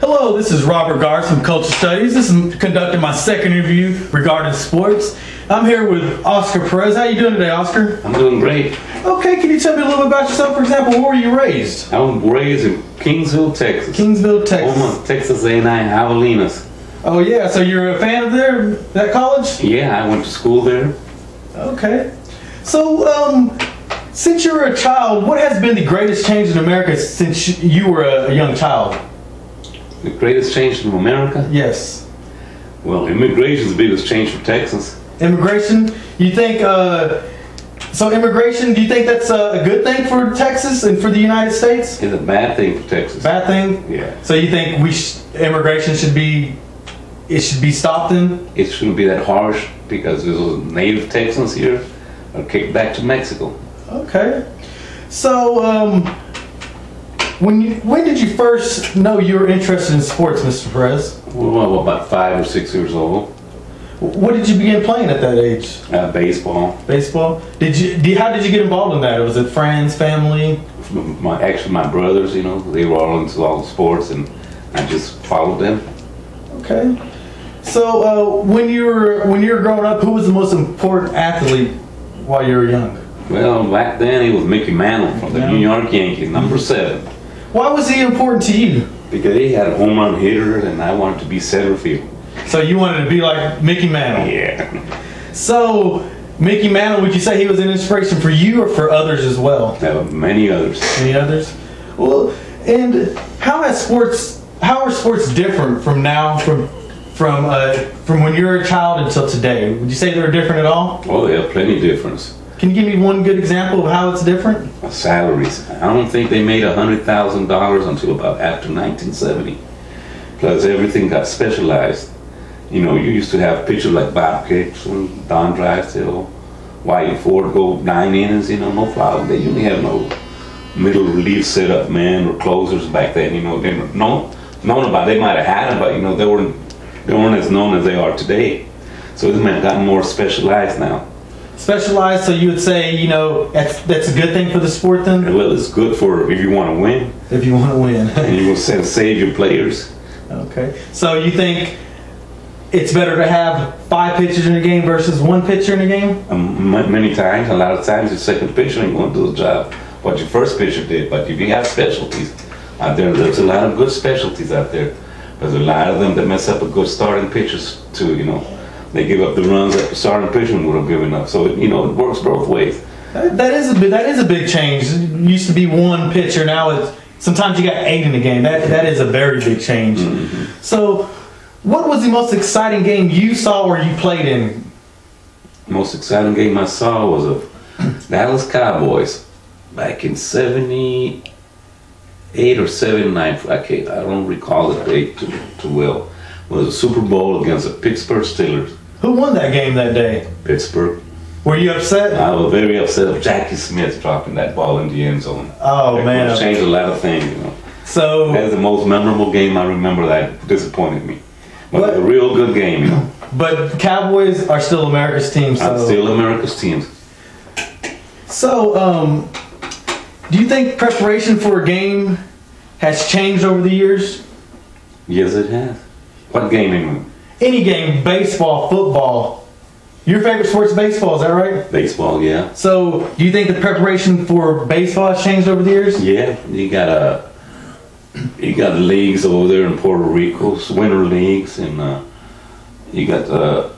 Hello, this is Robert Garth from Culture Studies. This is conducting my second interview regarding sports. I'm here with Oscar Perez. How you doing today, Oscar? I'm doing great. Okay, can you tell me a little bit about yourself? For example, where were you raised? I was raised in Kingsville, Texas. Kingsville, Texas. Home of Texas A&I Javelinas. Oh yeah, so you're a fan of that college? Yeah, I went to school there. Okay. So, since you were a child, what has been the greatest change in America since you were a young child? The greatest change in America? Yes. Well, immigration is the biggest change for Texans. Immigration? You think, so immigration, do you think that's a good thing for Texas and for the United States? It's a bad thing for Texas. Bad thing? Yeah. So you think immigration should be stopped then? It shouldn't be that harsh because those native Texans here are kicked back to Mexico. Okay. So, when did you first know you were interested in sports, Mr. Perez? Well, about 5 or 6 years old. What did you begin playing at that age? Baseball. Baseball? How did you get involved in that? Was it friends, family? Actually, my brothers, you know, they were all into all the sports, and I just followed them. Okay. So, when you were growing up, who was the most important athlete while you were young? Well, back then it was Mickey Mantle from the New York Yankees, number 7. Why was he important to you? Because he had a home run hitter, and I wanted to be center field. So you wanted to be like Mickey Mantle? Yeah. So, Mickey Mantle, would you say he was an inspiration for you or for others as well? Many others. Many others? Well, and how are sports different from now, from when you were a child until today? Would you say they're different at all? Oh, yeah, plenty of difference. Can you give me one good example of how it's different? Salaries. I don't think they made $100,000 until about after 1970. Plus, everything got specialized. You know, you used to have pitchers like Bob Hicks and Don Drysdale, Whitey Ford go 9 innings, you know, no problem. They usually have no middle relief setup man or closers back then. You know, they were known about. They might have had them, but you know, they weren't as known as they are today. So it's gotten more specialized now. Specialized, so you would say, you know, that's a good thing for the sport then? Well, it's good for if you want to win. If you want to win. And you will save your players. Okay. So you think it's better to have 5 pitchers in a game versus 1 pitcher in a game? Many times, a lot of times, your second pitcher ain't going to do the job what your first pitcher did. But if you have specialties out there, there's a lot of good specialties out there. There's a lot of them that mess up a good starting pitchers too, you know. They give up the runs that the starting pitcher would have given up. So, you know, it works both ways. That is a big change. It used to be 1 pitcher. Now sometimes you got 8 in the game. That is a very big change. Mm-hmm. So, what was the most exciting game you saw or you played in? The most exciting game I saw was a Dallas Cowboys back in 78 or 79. I don't recall the date too well. It was a Super Bowl against the Pittsburgh Steelers. Who won that game that day? Pittsburgh. Were you upset? I was very upset of Jackie Smith dropping that ball in the end zone. Oh, man. It changed a lot of things, you know. So that's the most memorable game I remember that disappointed me. But it was a real good game, you know. But Cowboys are still America's team. So. Still America's team. So, do you think preparation for a game has changed over the years? Yes, it has. What game, England? Any game, baseball, football. Your favorite sport's baseball, is that right? Baseball, yeah. So, do you think the preparation for baseball has changed over the years? Yeah, you got the leagues over there in Puerto Rico, winter leagues, and you got the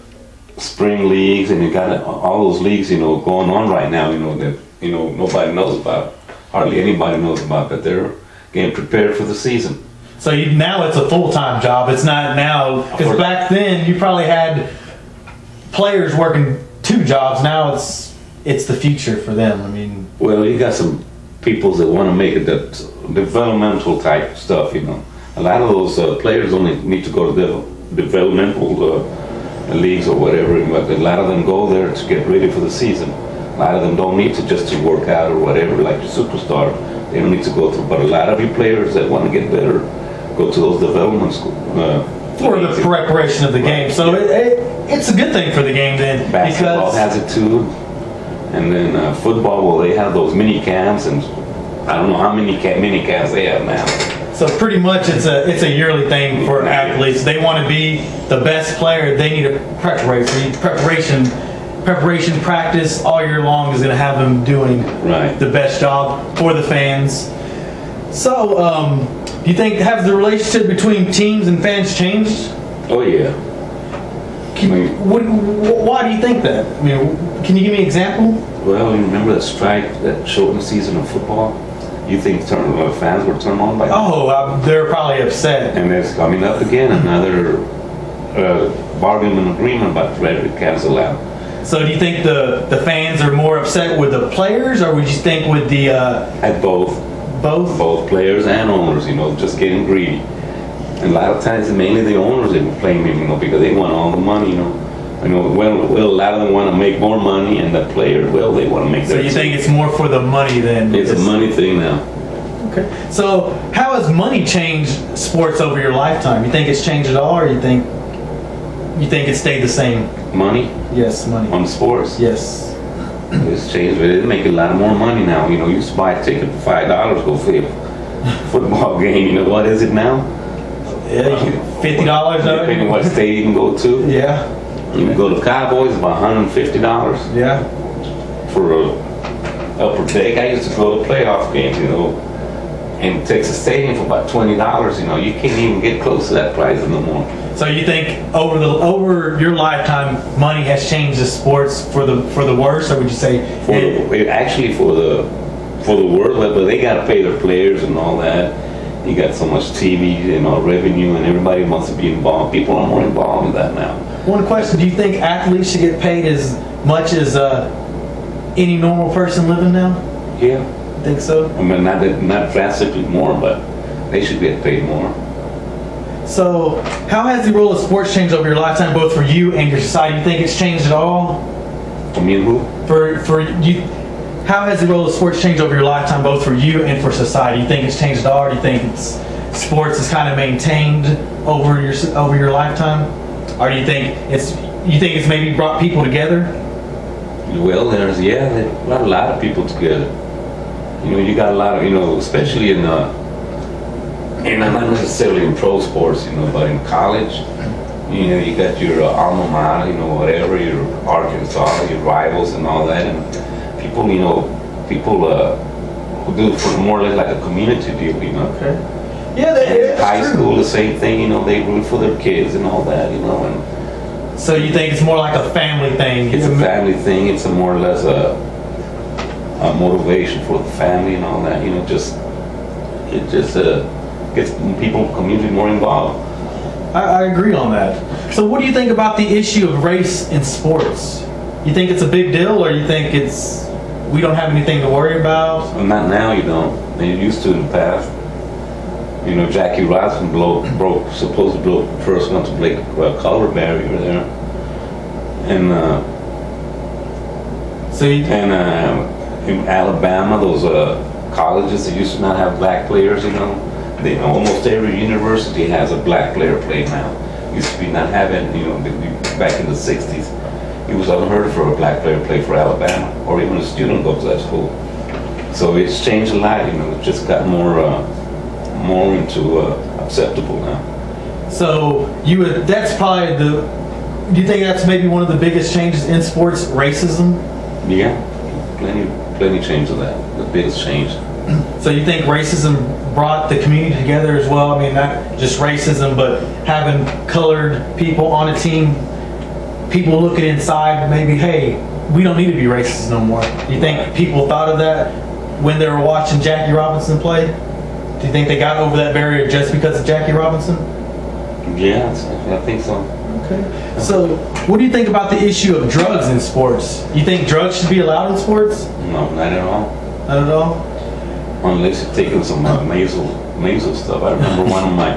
spring leagues, and you got all those leagues, you know, going on right now, you know, that, you know, nobody knows about. Hardly anybody knows about, but they're getting prepared for the season. So now it's a full-time job. It's not now, because back then you probably had players working 2 jobs. Now it's the future for them. I mean, well, you got some people that want to make it that developmental type stuff. You know, a lot of those players only need to go to developmental leagues or whatever. But a lot of them go there to get ready for the season. A lot of them don't need to work out or whatever, like the superstar. They don't need to go through. But a lot of you players that want to get better go to those development schools. For the preparation of the game. So it's a good thing for the game then. Basketball has it too. And then football, well, they have those mini camps, and I don't know how many mini camps they have now. So pretty much it's a yearly thing for athletes. They want to be the best player. They need a preparation practice all year long is going to have them doing the best job for the fans. So do you think has the relationship between teams and fans changed? Oh yeah. Why do you think that? I mean, can you give me an example? Well, you remember the strike that shortened the season of football? You think fans were turned on by that? Oh, they're probably upset. And it's coming up again, another bargaining agreement about Frederick cancel out. So do you think the fans are more upset with the players, or would you think with the... At both. Both? Both players and owners, just getting greedy. And a lot of times, mainly the owners that were playing him, because they want all the money, well, a lot of them want to make more money, and the players, well, they want to make their... So you think it's more for the money than... It's a money thing now. Okay. So how has money changed sports over your lifetime? You think it's changed at all, or you think it stayed the same? Money? Yes, money. On sports? Yes. It's changed, but they make a lot more money now. You used to buy a ticket for $5, go for a football game. What is it now? Yeah, $50. Depending on what state you can go to. Yeah. You can go to Cowboys, about $150. Yeah. For a upper deck. I used to go to playoff games, in Texas Stadium for about $20. You can't even get close to that price no more. So you think over your lifetime, money has changed the sports for the worse, or would you say? Actually, for the world, but they got to pay their players and all that. You got so much TV, revenue, and everybody wants to be involved. People are more involved in that now. One question: do you think athletes should get paid as much as any normal person living now? Yeah. Think so? I mean, not drastically more, but they should get paid more. So, how has the role of sports changed over your lifetime, both for you and your society? You think it's changed at all? For me and who? For you. How has the role of sports changed over your lifetime, both for you and for society? You think it's changed at all, or do you think sports is kind of maintained over your lifetime, or do you think it's maybe brought people together? Well, there's a lot of people together. You got a lot of especially in not necessarily in pro sports, but in college, you got your alma mater, whatever, your Arkansas, your rivals, and all that, and people who do it for more or less like a community deal, Okay. Yeah, in high school, the same thing, they root for their kids and all that, and. So you think it's more like a family thing? It's a family thing. It's a more or less a motivation for the family and all that. It just gets people, community more involved. I agree on that. So what do you think about the issue of race in sports? You think it's a big deal, or you think we don't have anything to worry about? Well, not now, you don't. You used to in the past. Jackie Robinson supposed to blow the first one to break a color barrier there. And in Alabama, those colleges that used to not have black players, almost every university has a black player playing now. Used to be not having, back in the 60s, it was unheard of for a black player to play for Alabama, or even a student go to that school. So it's changed a lot, it just got more into acceptable now. So do you think that's maybe one of the biggest changes in sports, racism? Yeah, plenty change of that, the biggest change. So you think racism brought the community together as well? I mean, not just racism, but having colored people on a team, people looking inside, maybe, hey, we don't need to be racist no more. Do you think people thought of that when they were watching Jackie Robinson play? Do you think they got over that barrier just because of Jackie Robinson? Yeah, I think so. Okay. So, what do you think about the issue of drugs in sports? You think drugs should be allowed in sports? No, not at all. Not at all? Unless you're taking some nasal stuff. I remember one of my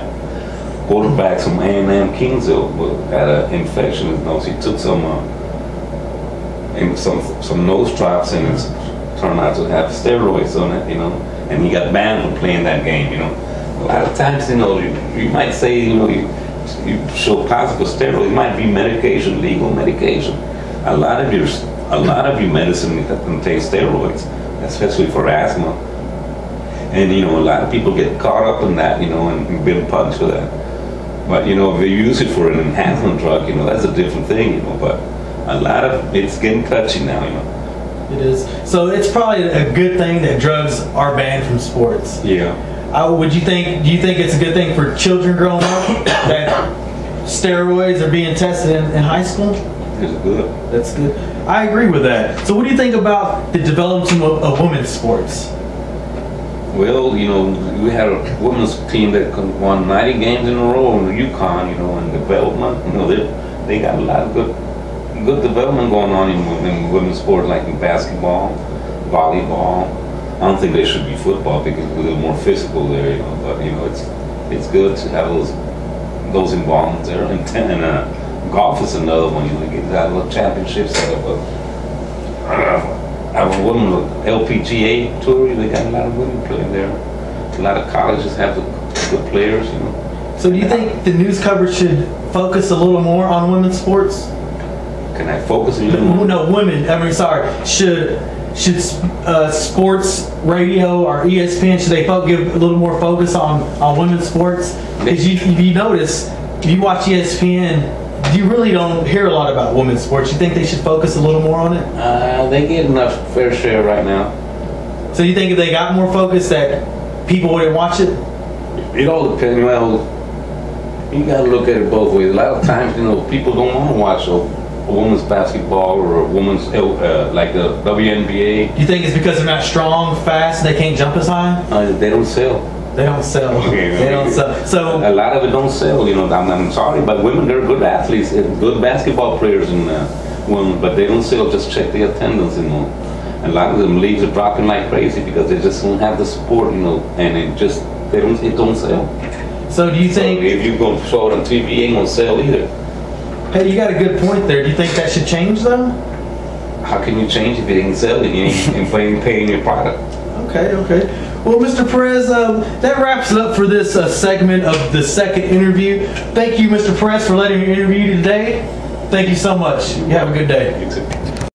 quarterbacks from A&M Kingsville had an infection in his nose. He took some nose drops, and it turned out to have steroids on it, and he got banned from playing that game, A lot of times, you might say, you show positive steroids. It might be medication, legal medication. A lot of your medicine contains steroids, especially for asthma. And you know, a lot of people get caught up in that, you know, and been punished for that. But you know, if they use it for an enhancement drug, you know, that's a different thing, you know. But a lot of it's getting touchy now, you know. It is. So it's probably a good thing that drugs are banned from sports. Yeah. Do you think it's a good thing for children growing up that steroids are being tested in high school? It's good. That's good. I agree with that. So what do you think about the development of women's sports? Well, you know, we had a women's team that won 90 games in a row in the Yukon, you know, in development. You know, they got a lot of good development going on in women's sports, like in basketball, volleyball. I don't think they should be football because it's a little more physical there, you know. But you know, it's good to have those involvements there. And golf is another one. You know, you get that little championship set up. Have a women LPGA tour. They got a lot of women playing there. A lot of colleges have the good players, you know. So do you think the news coverage should focus a little more on women's sports? Can I focus a little more? No, women. I mean, sorry. Should sports radio or ESPN, should they give a little more focus on women's sports? Because you notice, if you watch ESPN, you really don't hear a lot about women's sports. You think they should focus a little more on it? They get enough fair share right now. So you think if they got more focus that people wouldn't watch it? It all depends. Well, you got to look at it both ways. A lot of times, you know, people don't want to watch a women's basketball or a women's like the WNBA. You think it's because they're not strong, fast, they can't jump as high? They don't sell. They don't sell. They don't sell. So a lot of it don't sell. You know, I'm sorry, but women, they're good athletes, good basketball players, and women, but they don't sell. Just check the attendance, you know. A lot of them leagues are dropping like crazy because they just don't have the support, you know, and it don't sell. So do you think if you're going to show it on TV, it ain't gonna sell either. Hey, you got a good point there. Do you think that should change though? How can you change if it ain't selling? You ain't paying your product. Okay. Well, Mr. Perez, that wraps it up for this segment of the second interview. Thank you, Mr. Perez, for letting me interview you today. Thank you so much. You have a good day. You too.